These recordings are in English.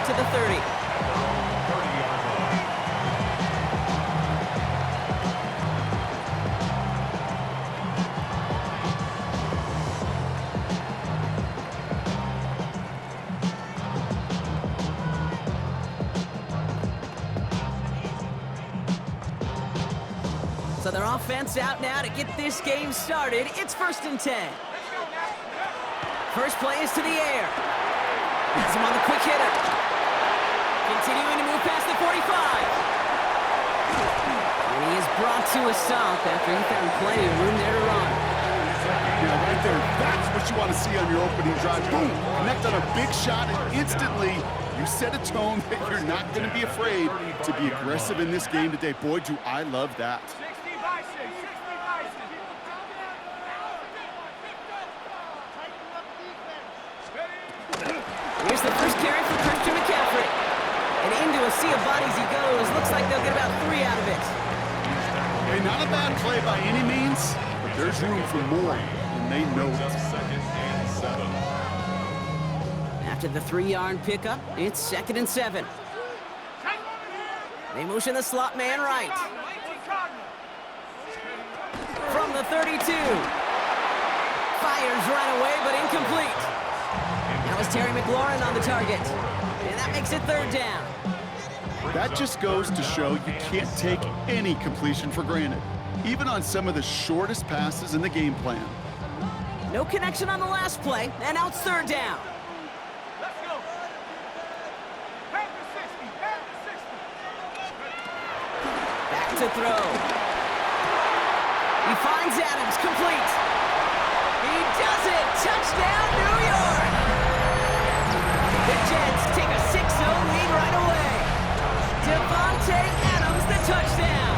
out to the 30. So their offense out now to get this game started. It's 1st and 10. First play is to the air. Has him on the quick hitter. Continuing to move past the 45. And he is brought to a stop after he found plenty of room there to run. Yeah, right there. That's what you want to see on your opening drive. Boom! Connect on a big shot, and instantly you set a tone that you're not going to be afraid to be aggressive in this game today. Boy, do I love that. Here's the first carry for Christian McCaffrey. And into a sea of bodies he goes. Looks like they'll get about 3 out of it. Hey, not a bad play by any means, but there's room for more, and they know it. After the 3-yard pickup, it's 2nd and 7. They motion the slot man right. From the 32. Fires right away, but incomplete. That was Terry McLaurin on the target. And that makes it 3rd down. That just goes to show you can't take any completion for granted, even on some of the shortest passes in the game plan. No connection on the last play, and now it's 3rd down. Let's go. Back to 60. Back to 60. Back to throw. He finds Adams, complete. He does it! Touchdown, New York! The Jets take a 6-0 lead right away. Devontae Adams, the touchdown.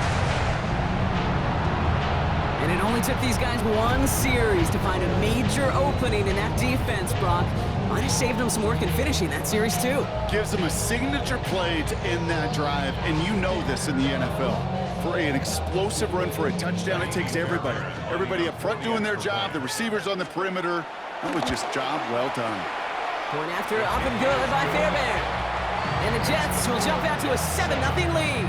And it only took these guys one series to find a major opening in that defense, Brock. Might have saved them some work in finishing that series, too. Gives them a signature play to end that drive, and you know this in the NFL. For an explosive run for a touchdown, it takes everybody. Everybody up front doing their job, the receivers on the perimeter. That was just job well done. Point after up and good by Fairbairn. And the Jets will jump out to a 7-0 lead.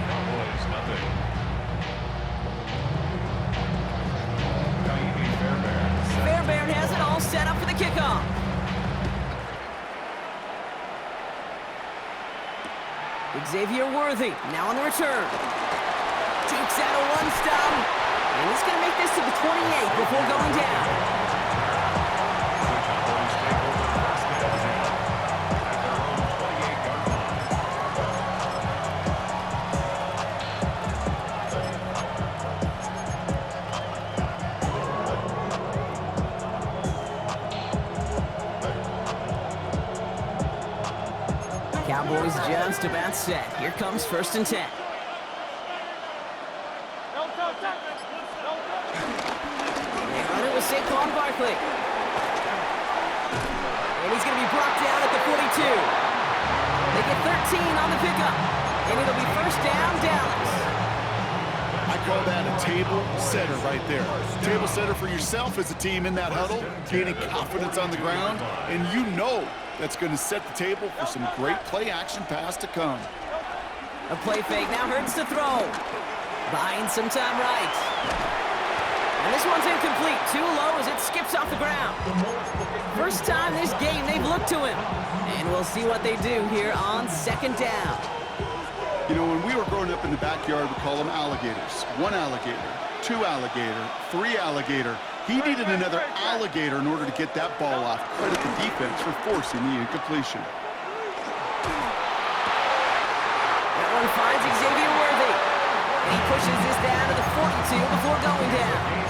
Fairbairn has it all set up for the kickoff. Xavier Worthy now on the return. Takes out a 1-stop. And he's going to make this to the 28 before going down. Cowboys just about set. Here comes 1st and 10. They run it with Saquon Barkley. And he's going to be brought down at the 42. They get 13 on the pickup. And it'll be 1st down, Dallas. I call that a table setter right there. Table setter for yourself as a team in that huddle, gaining confidence on the ground, and you know that's going to set the table for some great play-action pass to come. A play fake now hurts to throw. Buying some time right. And this one's incomplete. Too low as it skips off the ground. First time this game they've looked to him. And we'll see what they do here on 2nd down. You know, when we were growing up in the backyard, we call them alligators. 1 alligator, 2 alligator, 3 alligator. He needed another alligator in order to get that ball off. Credit the defense for forcing the incompletion. That one finds Xavier Worthy. And he pushes this down to the 42 before going down.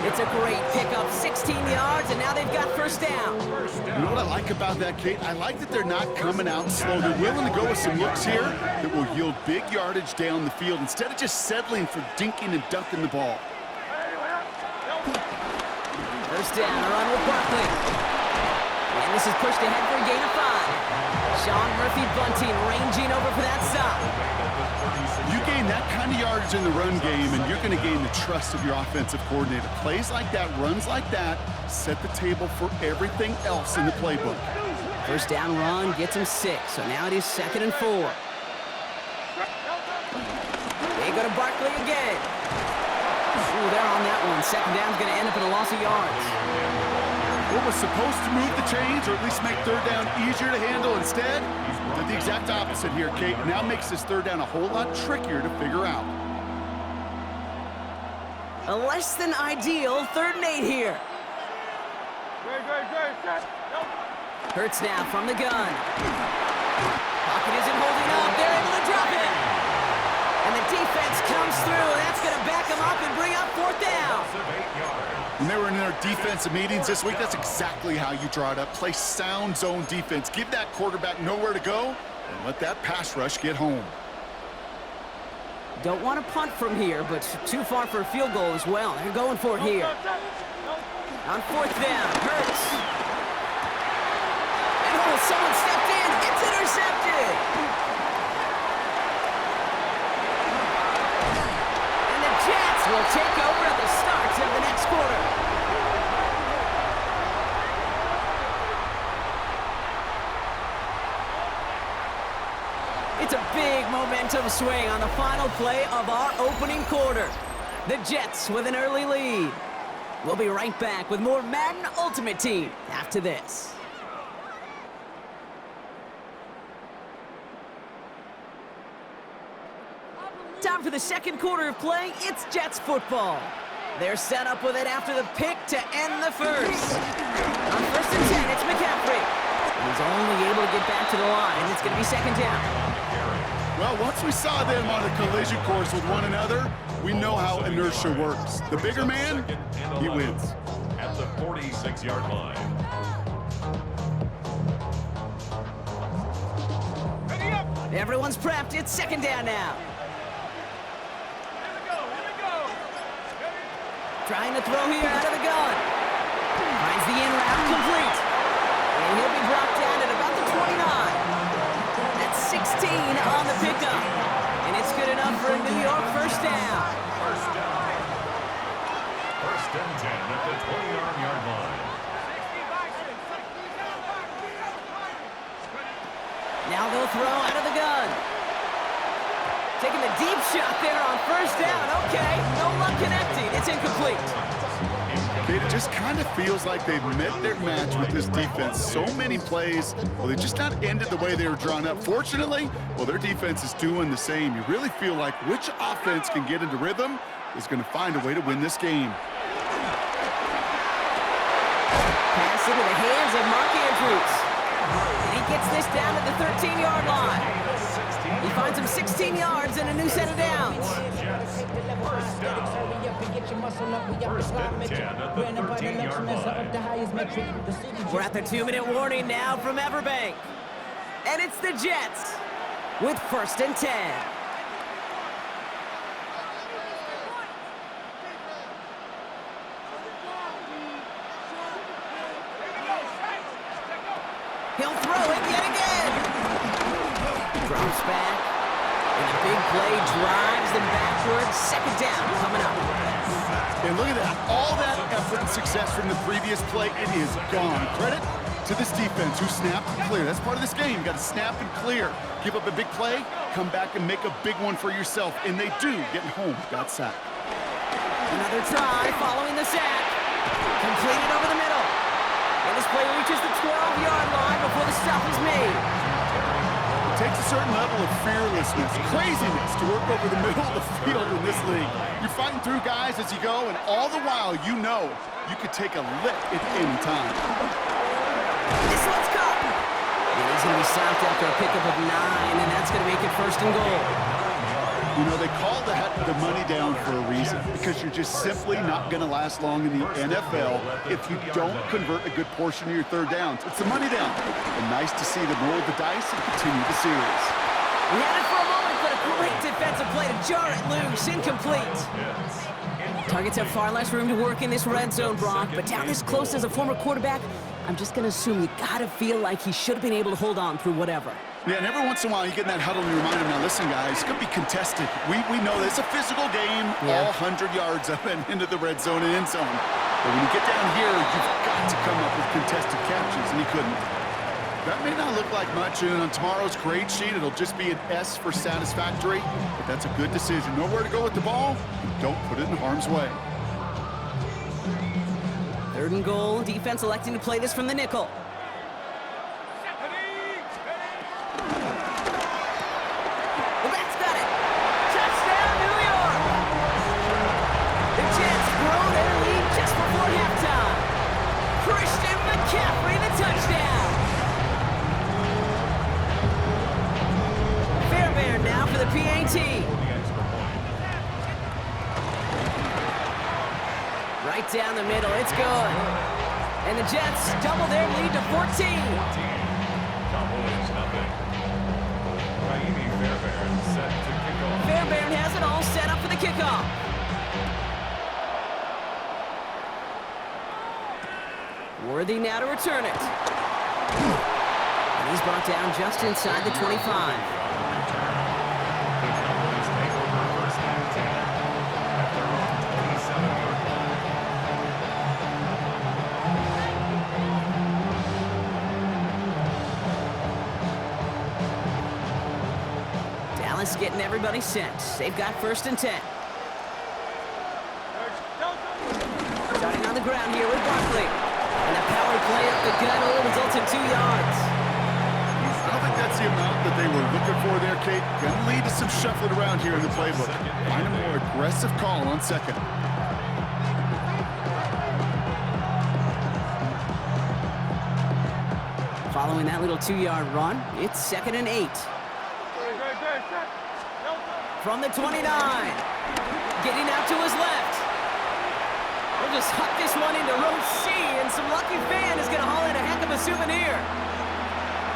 It's a great pickup, 16 yards, and now they've got 1st down. You know what I like about that, Kate? I like that they're not coming out slow. They're willing to go with some looks here that will yield big yardage down the field instead of just settling for dinking and dunking the ball. 1st down, a run with Barkley. And this is pushed ahead for a gain of 5. Sean Murphy-Bunting ranging over for that stop. You gain that kind of yardage in the run game, and you're going to gain the trust of your offensive coordinator. Plays like that, runs like that, set the table for everything else in the playbook. First down run gets him 6, so now it is 2nd and 4. They go to Barkley again. Ooh, they're on that one. 2nd down's going to end up in a loss of yards. What was supposed to move the chains, or at least make 3rd down easier to handle, instead did the exact opposite here, Kate. Now makes this 3rd down a whole lot trickier to figure out. A less than ideal 3rd and 8 here. Hurts now from the gun. Pocket isn't holding up. They're able to drop it. And the defense comes through. That's going to back them up and bring up 4th down. When they were in their defensive meetings this week, that's exactly how you draw it up. Play sound zone defense. Give that quarterback nowhere to go and let that pass rush get home. Don't want to punt from here, but too far for a field goal as well. They're going for it here. On 4th down, Hurts. And oh, someone stepped in. It's intercepted. And the Jets will take over at the start of the next quarter. It's a big momentum swing on the final play of our opening quarter. The Jets with an early lead. We'll be right back with more Madden Ultimate Team after this. Time for the 2nd quarter of play. It's Jets football. They're set up with it after the pick to end the first. On 1st and 10, it's McCaffrey. He's only able to get back to the line. It's going to be 2nd down. Well, once we saw them on a collision course with one another, we know how inertia works. The bigger man, he wins. At the 46-yard line. Ready up. Everyone's prepped. It's 2nd down now. Here we go. Trying to throw here out of the gun. Finds the in route complete. And he'll be brought down at about the 29. That's 16 on the pickup. And it's good enough for a New York 1st down. First down. 1st and 10 at the 20-yard line. Now they'll throw out of the gun. Taking the deep shot there on 1st down. Okay, no luck connecting. It's incomplete. It just kind of feels like they've met their match with this defense. So many plays, well, they just not ended the way they were drawn up. Fortunately, well, their defense is doing the same. You really feel like which offense can get into rhythm is going to find a way to win this game. Pass into the hands of Mark Andrews. And he gets this down to the 13-yard line. He finds him 16 yards and a new set of downs. First and 10 at the 13-yard line. We're at the 2-minute warning now from Everbank. And it's the Jets with 1st and 10. He'll throw it yet again. Drops back. And a big play drives them backwards. 2nd down coming up. And look at that. All that effort and success from the previous play, it is gone. Credit to this defense who snapped and clear. That's part of this game. You got to snap and clear. Give up a big play, come back and make a big one for yourself. And they do, getting home. Got sacked. Another try following the sack. Completed over the middle. And this play reaches the 12-yard line before the stop is made. It takes a certain level of fearlessness, craziness to work over the middle of the field in this league. You're fighting through guys as you go, and all the while you know you could take a lick at any time. This one's caught. And he's going to be stopped after a pickup of 9, and that's going to make it 1st and goal. You know, they call the money down for a reason, because you're just simply not going to last long in the NFL if you don't convert a good portion of your 3rd downs. It's the money down. And nice to see them roll the dice and continue the series. We had it for a moment, but a great defensive play to jar it loose. Incomplete. Targets have far less room to work in this red zone, Brock, but down this close as a former quarterback, I'm just going to assume you got to feel like he should have been able to hold on through whatever. Yeah, and every once in a while you get in that huddle and you remind them, now listen, guys, it's going to be contested. We know this. It's a physical game, all 100 yards up and into the red zone and end zone. But when you get down here, you've got to come up with contested catches, and he couldn't. That may not look like much, and on tomorrow's grade sheet, it'll just be an S for satisfactory, but that's a good decision. Know where to go with the ball, and don't put it in harm's way. 3rd and goal, defense electing to play this from the nickel. The back's got it. Touchdown, New York! The Jets grow their lead just before halftime. Christian McCaffrey, the touchdown. Fairbairn now for the PAT. Right down the middle, it's good. And the Jets double their lead to 14. Cowboys nothing. Fairbairn set to kick off. Fairbairn has it all set up for the kickoff. Worthy now to return it. And he's brought down just inside the 25. The Cowboys take over 1st and 10 at their own 27-yard line. Dallas getting everybody set. They've got 1st and 10. Starting on the ground here with Barkley. And a power play up the gut only results in 2 yards. I don't think that's the amount that they were looking for there, Kate. Gonna lead to some shuffling around here in the playbook. Find a more aggressive call on 2nd. Following that little 2-yard run, it's 2nd and 8. From the 29. Getting out to his left. We'll just huck this one into row C, and some lucky fan is going to haul in a heck of a souvenir.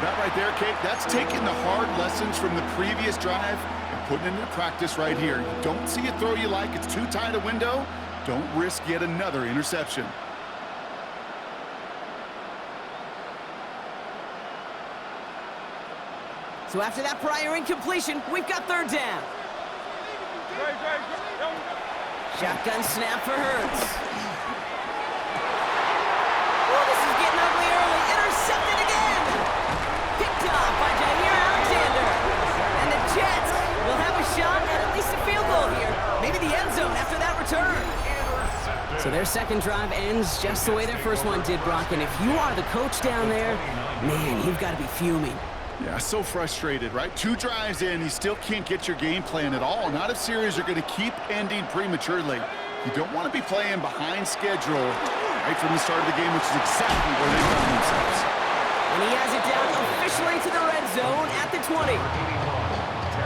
That right there, Kate, that's taking the hard lessons from the previous drive and putting it into practice right here. You don't see a throw you like, it's too tight a window, don't risk yet another interception. So after that prior incompletion, we've got 3rd down. Shotgun snap for Hurts. Oh, this is getting ugly early. Intercepted again. Picked off by Jair Alexander. And the Jets will have a shot at least a field goal here. Maybe the end zone after that return. So their 2nd drive ends just the way their 1st one did, Brock. And if you are the coach down there, man, you've got to be fuming. Yeah, so frustrated, right? 2 drives in, you still can't get your game plan at all. Not if series are going to keep ending prematurely. You don't want to be playing behind schedule right from the start of the game, which is exactly where they found themselves. And he has it down officially to the red zone at the 20.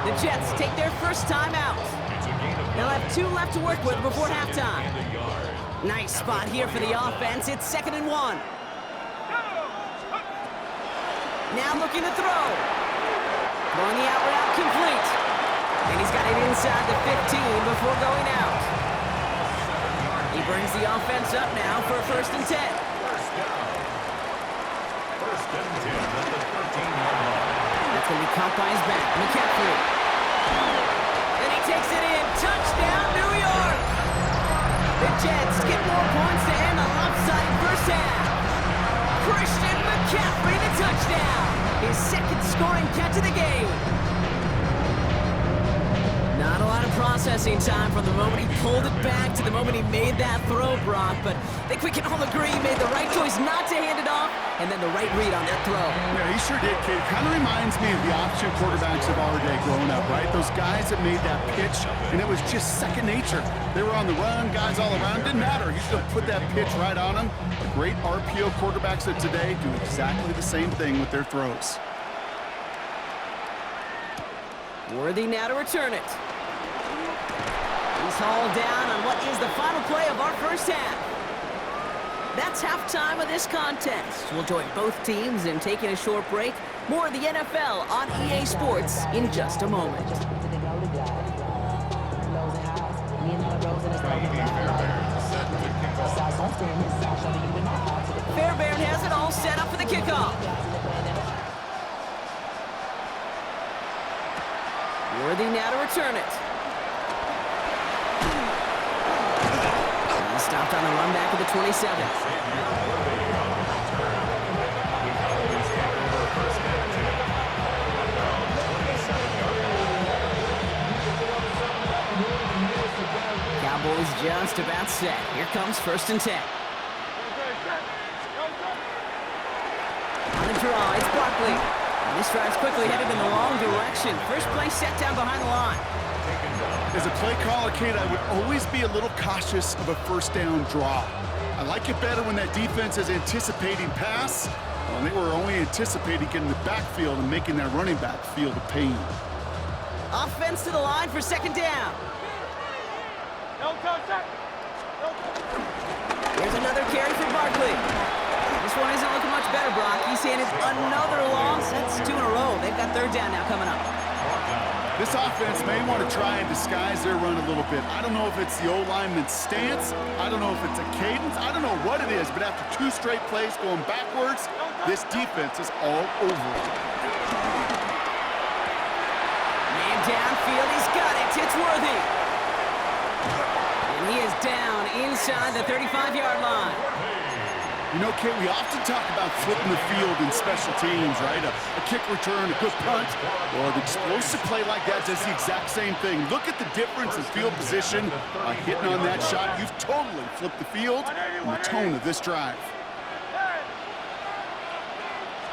The Jets take their 1st time out. They'll have 2 left to work with before halftime. Nice spot here for the offense. It's 2nd and 1. Now looking to throw. Throwing the out route complete. And he's got it inside the 15 before going out. He brings the offense up now for a 1st and 10. 1st and 10 at the 13-yard line. That's going to be caught by his back. McCaffrey. Then he takes it in. Touchdown, New York! The Jets get more points to end a lopsided 1st half. Christian McCaffrey, the touchdown. His 2nd scoring catch of the game. Not a lot of processing time from the moment he pulled it back to the moment he made that throw, Brock. But I think we can all agree he made the right choice not to hand it off, and then the right read on that throw. Yeah, he sure did, kid. Kind of reminds me of the option quarterbacks of our day growing up, right? Those guys that made that pitch, and it was just second nature. They were on the run, guys all around. Didn't matter. He's going to put that pitch right on them. The great RPO quarterbacks of today do exactly the same thing with their throws. Worthy now to return it. He's hauled down on what is the final play of our 1st half. That's halftime of this contest. We'll join both teams in taking a short break. More of the NFL on EA Sports in just a moment. Fairbairn has it all set up for the kickoff. Worthy now to return it. He stopped on the run back of the 27. is just about set. Here comes 1st and 10. On the draw, it's Barkley. And this drive's quickly headed in the wrong direction. First play set down behind the line. As a play caller, Kate, I would always be a little cautious of a 1st down draw. I like it better when that defense is anticipating pass. Well, they were only anticipating getting the backfield and making that running back feel the pain. Offense to the line for 2nd down. Here's another carry for Barkley. This one isn't looking much better, Brock. He's handed another loss. That's 2 in a row. They've got 3rd down now coming up. This offense may want to try and disguise their run a little bit. I don't know if it's the O-lineman's stance. I don't know if it's a cadence. I don't know what it is, but after 2 straight plays going backwards, this defense is all over it. Man downfield, he's got it. It's Worthy. And he is down inside the 35-yard line. You know, Kate, we often talk about flipping the field in special teams, right? A kick return, a good punt, or an explosive play like that does the exact same thing. Look at the difference in field position. Hitting on that shot, you've totally flipped the field and the tone of this drive.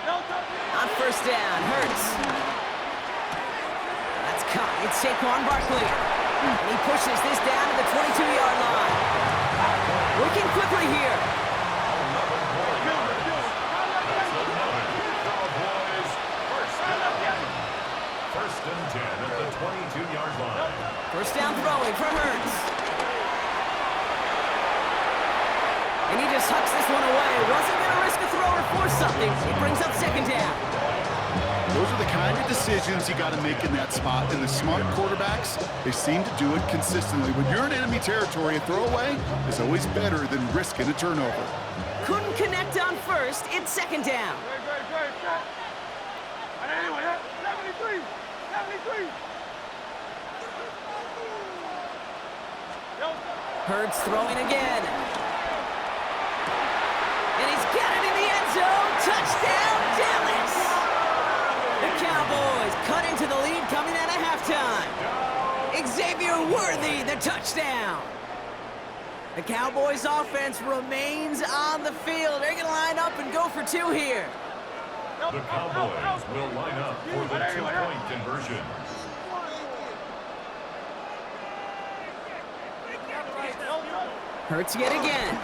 On 1st down, Hurts. That's caught. It's Saquon Barkley. And he pushes this down to the 22-yard line. Working quickly here. First and 10 at the 22-yard line. 1st down throwing for Hurts. And he just hucks this one away. Wasn't going to risk a throw or force something. He brings up 2nd down. Those are the kind of decisions you got to make in that spot. And the smart quarterbacks, they seem to do it consistently. When you're in enemy territory, a throwaway is always better than risking a turnover. Couldn't connect on 1st. It's 2nd down. Hurts throwing again. And he's got it in the end zone. Touchdown, Dallas! The Cowboys cut into the lead coming out of halftime. Xavier Worthy, the touchdown. The Cowboys offense remains on the field. They're going to line up and go for 2 here. The Cowboys will line up for the 2-point conversion. Hurts yet again.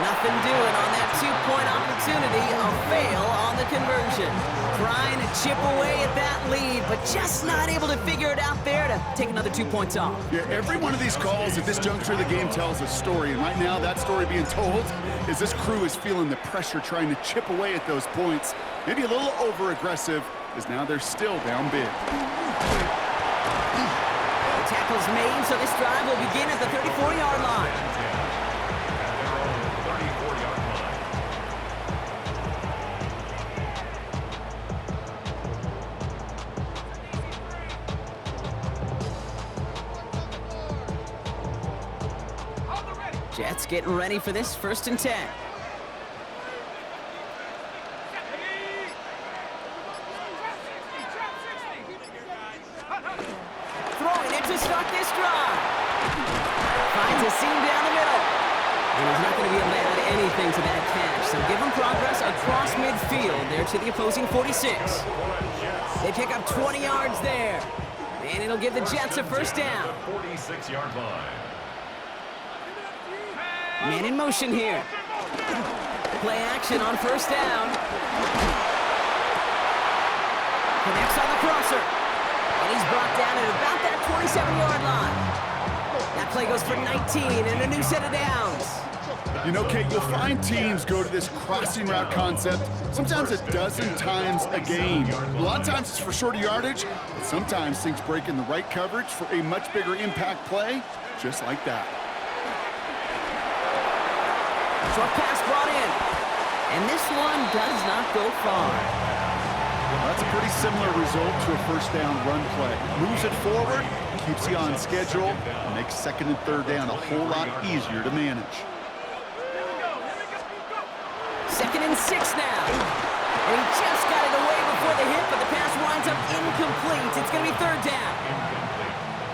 Nothing doing on that 2-point opportunity. A fail on the conversion. Trying to chip away at that lead, but just not able to figure it out there to take another 2 points off. Yeah, every one of these calls at this juncture of the game tells a story. And right now, that story being told is this crew is feeling the pressure trying to chip away at those points. Maybe a little over-aggressive, as now they're still down big. Tackles made, so this drive will begin at the 34-yard line. Jets getting ready for this 1st and 10. Throwing it to start this drive. Finds a seam down the middle. And he's not going to be able to add anything to that catch. So give him progress across midfield there to the opposing 46. They pick up 20 yards there. And it'll give the Jets a 1st down. 46-yard line. Man in motion here. Play action on 1st down. Connects on the crosser. And he's brought down at about that 27-yard line. That play goes for 19 and a new set of downs. You know, Kate, you'll find teams go to this crossing route concept sometimes a dozen times a game. A lot of times it's for shorter yardage, but sometimes things break in the right coverage for a much bigger impact play, just like that. Short pass brought in. And this one does not go far. Well, that's a pretty similar result to a 1st down run play. Moves it forward, keeps you on schedule, and makes 2nd and 3rd down a whole lot easier to manage. 2nd and 6 now. And he just got it away before the hit, but the pass winds up incomplete. It's going to be 3rd down.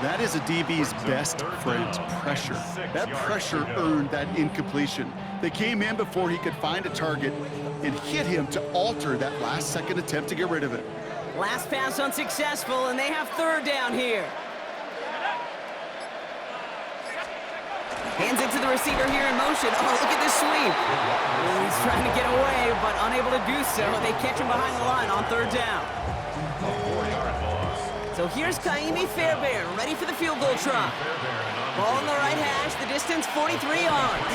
That is a DB's best friend, pressure. That pressure earned that incompletion. They came in before he could find a target and hit him to alter that last-second attempt to get rid of it. Last pass unsuccessful, and they have third down here. Hands it to the receiver here in motion. Oh, look at this sweep. He's trying to get away, but unable to do so. They catch him behind the line on third down. So here's Kaimi Fairbairn, ready for the field goal try. Ball on the right hash, the distance 43 yards.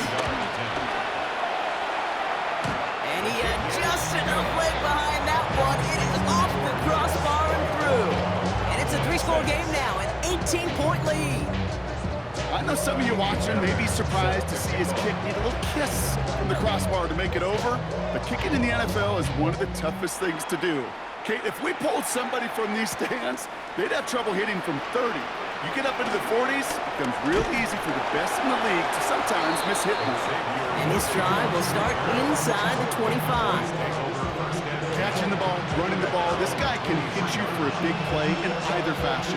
And he had just enough leg behind that one. It is off the crossbar and through. And it's a 3-score game now, an 18-point lead. I know some of you watching may be surprised to see his kick need a little kiss from the crossbar to make it over, but kicking in the NFL is one of the toughest things to do. Kate, if we pulled somebody from these stands, they'd have trouble hitting from 30. You get up into the 40s, it becomes real easy for the best in the league to sometimes miss hit one. And this drive will start inside the 25. Catching the ball, running the ball, this guy can hit you for a big play in either fashion.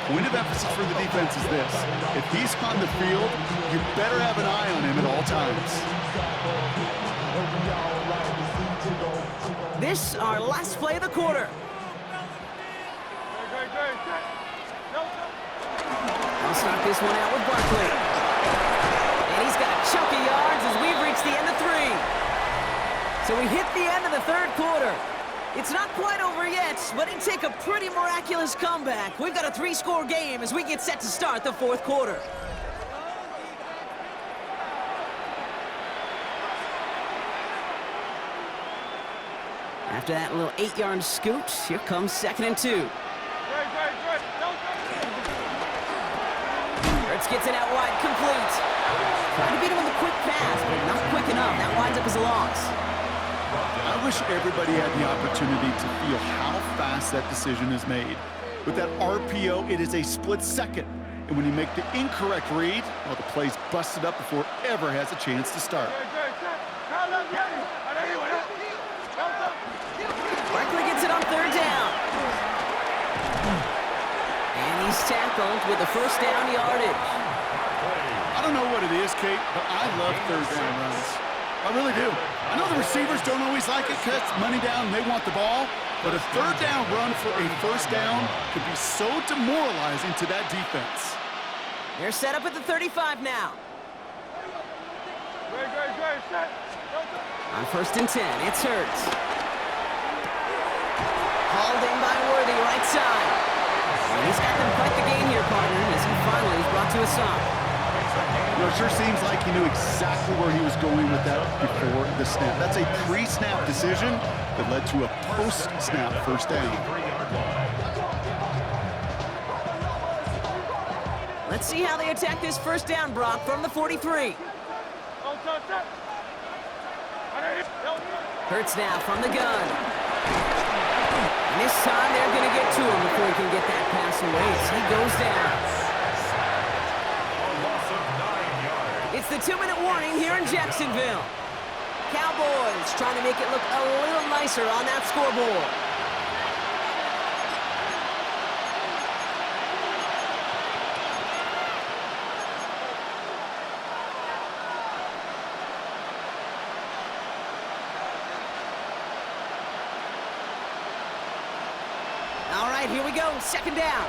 Point of emphasis for the defense is this. If he's on the field, you better have an eye on him at all times. This, our last play of the quarter. We'll start this one out with Barkley. And he's got a chunk of yards as we've reached the end of 3. So we hit the end of the third quarter. It's not quite over yet, but it'd take a pretty miraculous comeback. We've got a 3-score game as we get set to start the fourth quarter. After that little 8-yard scoot, here comes 2nd and 2. Hurts gets it out wide, complete. Trying to beat him with a quick pass, but not quick enough. That winds up as a loss. I wish everybody had the opportunity to feel how fast that decision is made. With that RPO, it is a split second. And when you make the incorrect read, well, the play's busted up before it ever has a chance to start. Barkley gets it on third down. And he's tackled with the first down yardage. I don't know what it is, Kate, but I love third down runs. I really do. I know the receivers don't always like it because it's money down and they want the ball, but a third down run for a first down could be so demoralizing to that defense. They're set up at the 35 now. On 1st and 10, it's Hurts. Hauled in by Worthy, right side. And he's got them quite the gain here, partner, as he finally is brought to a stop. You know, it sure seems like he knew exactly where he was going with that before the snap. That's a pre-snap decision that led to a post-snap first down. Let's see how they attack this first down, Brock, from the 43. Hurts now from the gun. And this time they're going to get to him before he can get that pass away as he goes down. It's the 2-minute warning here in Jacksonville. Cowboys trying to make it look a little nicer on that scoreboard. All right, here we go, 2nd down.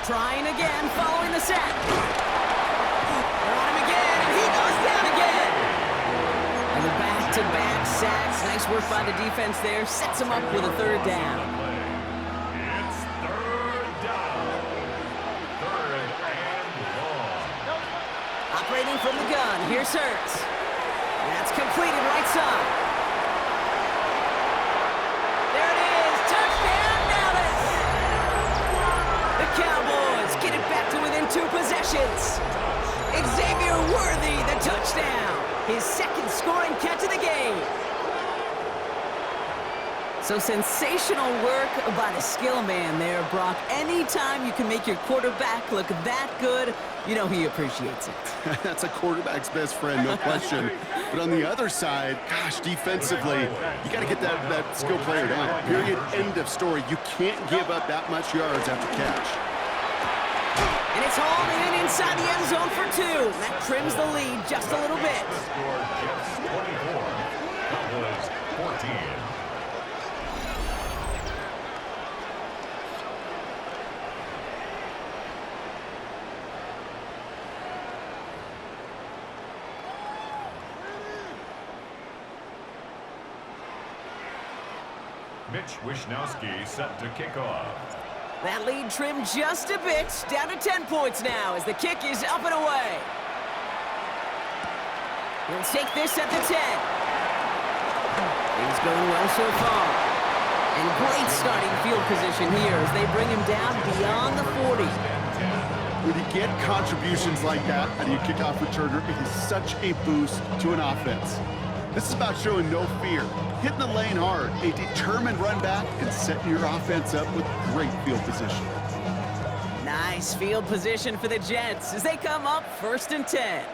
Trying again, following the sack. They're on him again, and he goes down again. And the back-to-back sacks. Nice work by the defense there. Sets him up with a third down. It's third down. 3rd and long. Operating from the gun, here's Hurts. That's completed right side. There it is, touchdown Dallas! The Cowboys get it back to within 2 possessions. Xavier Worthy, the touchdown. His 2nd scoring catch of the game. So sensational work by the skill man there, Brock. Anytime you can make your quarterback look that good, you know he appreciates it. That's a quarterback's best friend, no question. But on the other side, gosh, defensively, you got to get that skill player down. Period, end of story. You can't give up that much yards after catch. And it's hauled in inside the end zone for 2. That trims the lead just a little bit. Score Jets 24, Cowboys 14. Mitch Wishnowsky set to kick off. That lead trimmed just a bit, down to 10 points now as the kick is up and away. He'll take this at the 10. Things going well so far. And great starting field position here as they bring him down beyond the 40. When you get contributions like that out of your kickoff returner, it is such a boost to an offense. This is about showing no fear, hitting the lane hard, a determined run back, and setting your offense up with great field position. Nice field position for the Jets as they come up 1st and 10. There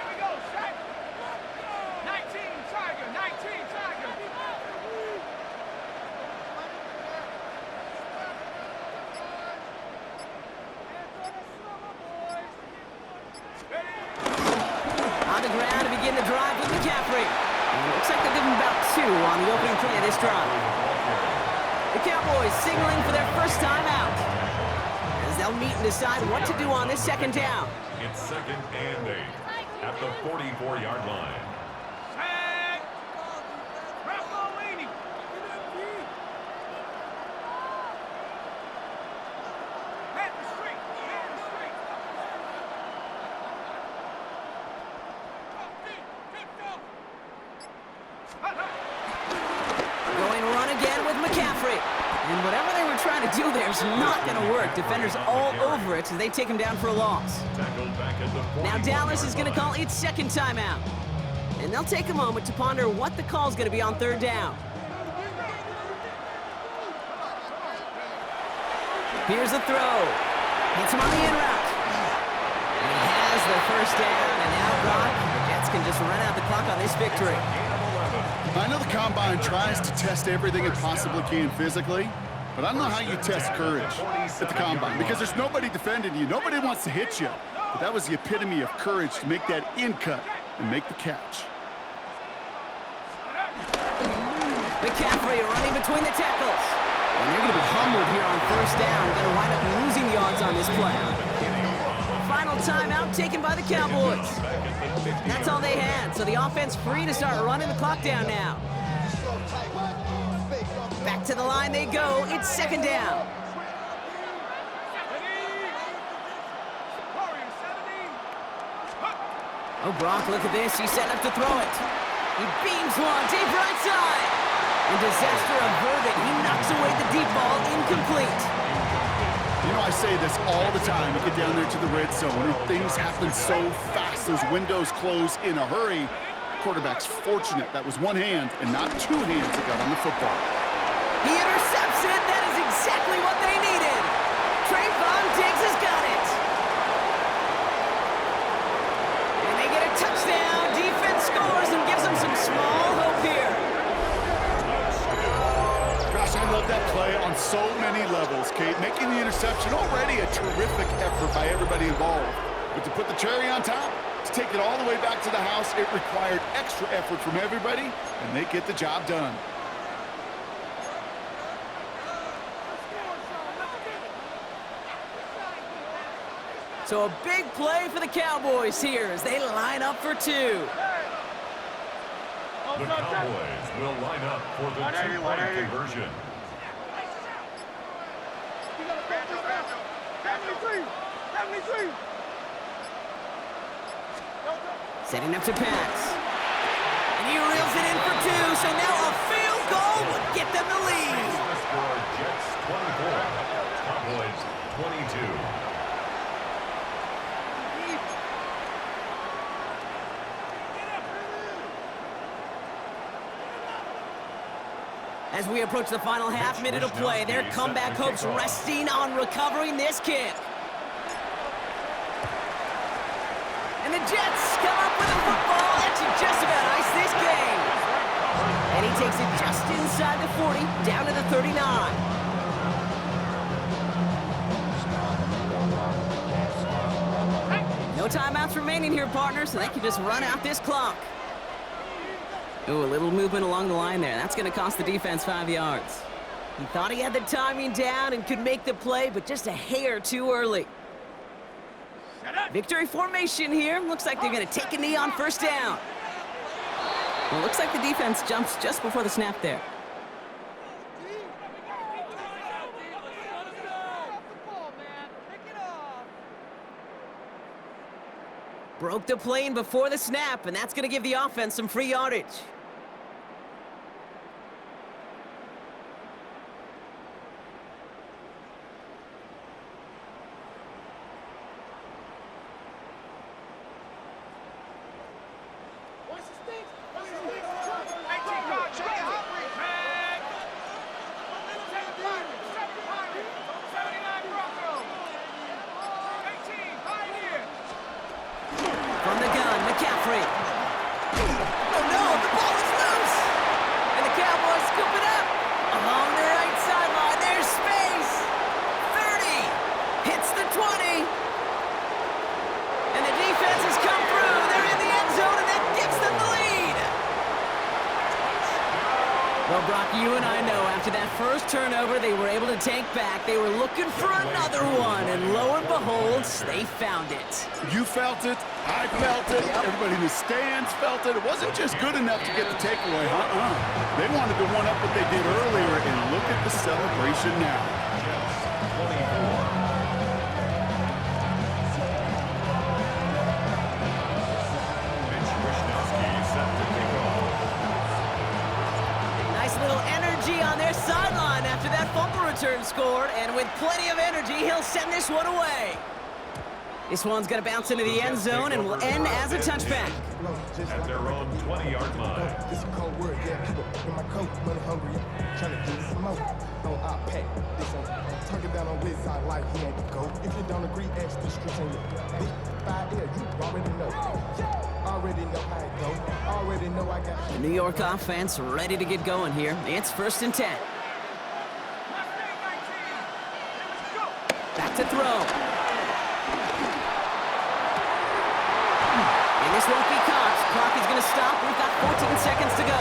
we go, set. 19 Tiger, 19 Tiger. On the ground to begin the drive with McCaffrey. And it looks like they'll give him about 2 on the opening play of this drive. The Cowboys signaling for their first time out as they'll meet and decide what to do on this 2nd down. It's 2nd and 8 at the 44-yard line. Set. Rappolini. Head the street, head the street. Going run again with McCaffrey. And whatever they were trying to do there is not going to work. Defenders all over it as they take him down for a loss. Tackled back at the Now Dallas is going to call its 2nd timeout. And they'll take a moment to ponder what the call is going to be on 3rd down. Here's the throw. Hits him on the in route. And he has the 1st down. And now Brock, the Jets can just run out the clock on this victory. I know the Combine tries to test everything it possibly can physically, but I don't know how you test courage at the Combine because there's nobody defending you. Nobody wants to hit you. But that was the epitome of courage to make that in cut and make the catch. McCaffrey running between the tackles. And they're going to be humbled here on 1st down. Going to wind up losing yards on this play. Final timeout taken by the Cowboys. That's all they had, so the offense free to start running the clock down now. Back to the line they go. It's 2nd down. Oh, Brock, look at this. He's setting up to throw it. He beams one deep right side. And disaster averted. He knocks away the deep ball, incomplete. You know, I say this all the time. You get down there to the red zone, and things happen so fast. Those windows close in a hurry. The quarterback's fortunate that was one hand and not 2 hands that got on the football. He intercepts it. That is exactly what they needed. Trayvon Diggs has got it. And they get a touchdown. Defense scores and gives them some small hope here. Gosh, I love that play on so many levels, Kate. Making the interception already a terrific effort by everybody involved. But to put the cherry on top, to take it all the way back to the house, it required extra effort from everybody, and they get the job done. So a big play for the Cowboys here as they line up for 2. The Cowboys will line up for the 2-point conversion. Setting up to pass. And he reels it in for 2, so now a field goal would get them the lead. The score, Jets 24, Cowboys 22. As we approach the final half minute of play, their comeback hopes resting on recovering this kick. And the Jets come up with a football that should just about ice this game. And he takes it just inside the 40, down to the 39. No timeouts remaining here, partner, so they can just run out this clock. Ooh, a little movement along the line there. That's going to cost the defense 5 yards. He thought he had the timing down and could make the play, but just a hair too early. Victory formation here. Looks like they're going to take a knee on first down. Well, looks like the defense jumps just before the snap there. Broke the plane before the snap, and that's going to give the offense some free yardage. Well, Brock, you and I know after that first turnover, they were able to take back. They were looking for another one, and lo and behold, they found it. You felt it. I felt it. Everybody in the stands felt it. It wasn't just good enough to get the takeaway. They wanted to one-up what they did earlier, and look at the celebration now. On their sideline after that fumble return scored, and with plenty of energy, he'll send this one away. This one's going to bounce into the end zone and will end as a touchback. At their own 20-yard line. This is cold word, yeah. People in my coat, money hungry, trying to get some more. On our pack, this on tuck it down on his side like he ain't the goat. If you don't agree, ask the streets on your big 5 air, you already know. Already know how it go. Already know I got the New York offense ready to get going here. It's 1st and 10. Back to throw. And this won't be caught. Clock is going to stop. We've got 14 seconds to go.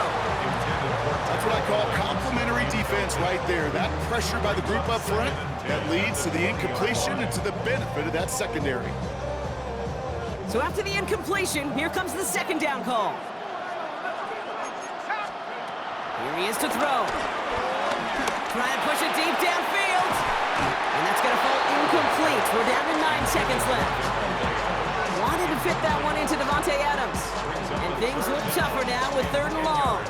That's what I call complimentary defense right there. That pressure by the group up front, that leads to the incompletion and to the benefit of that secondary. So after the incompletion, here comes the second down call. Here he is to throw. Try and push it deep downfield. And that's going to fall incomplete. We're down to 9 seconds left. Wanted to fit that one into Devontae Adams. And things look tougher now with 3rd and long.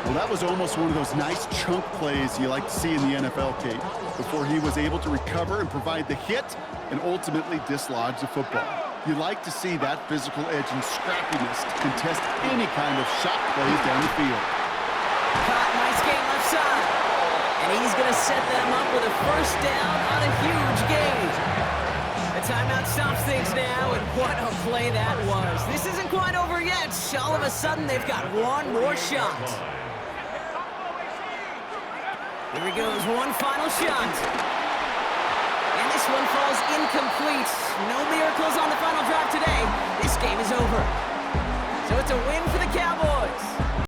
Well, that was almost one of those nice chunk plays you like to see in the NFL, Kate, before he was able to recover and provide the hit and ultimately dislodge the football. You like to see that physical edge and scrappiness to contest any kind of shot plays down the field. Caught, nice game left side. And he's going to set them up with a first down on a huge gain. The timeout stops things now, and what a play that was. This isn't quite over yet. All of a sudden, they've got one more shot. Here he goes, one final shot. And this one falls incomplete. No miracles on the final drive today. This game is over. So it's a win for